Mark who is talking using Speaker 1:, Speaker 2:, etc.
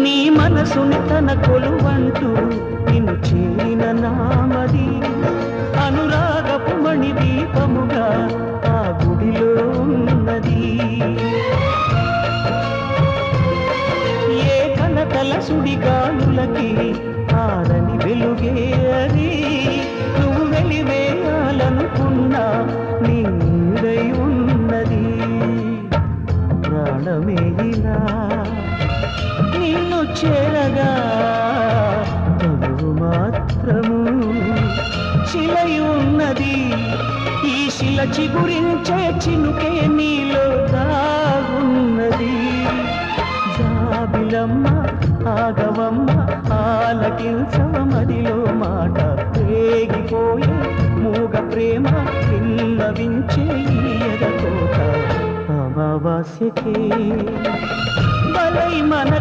Speaker 1: నీ మనసుని తన కొలువంటూ నిన్ను చేరిన నామది అనురాగపు మణి దీపముగా ఆ గుడిలో ఉన్నది. ఏ కలకల సుడిగాలులకి ఆరని వెలుగే అది. నువ్వు వెలివేయాలనుకున్నా నీ నీడై ఉన్నది. ప్రాణమే ఇలా నిన్ను చేరగా తనువు మాత్రము శిలై ఉన్నది. ఈ శిల చిగురించే చినుకే నీలో దాగున్నది. జాబిలమ్మ ఆగవమ్మ ఆలకించవ మదిలో మాట. రేగిపోయే మూగ ప్రేమ విన్నవించే ఎదకోట. అమావాస్యకే బలై మన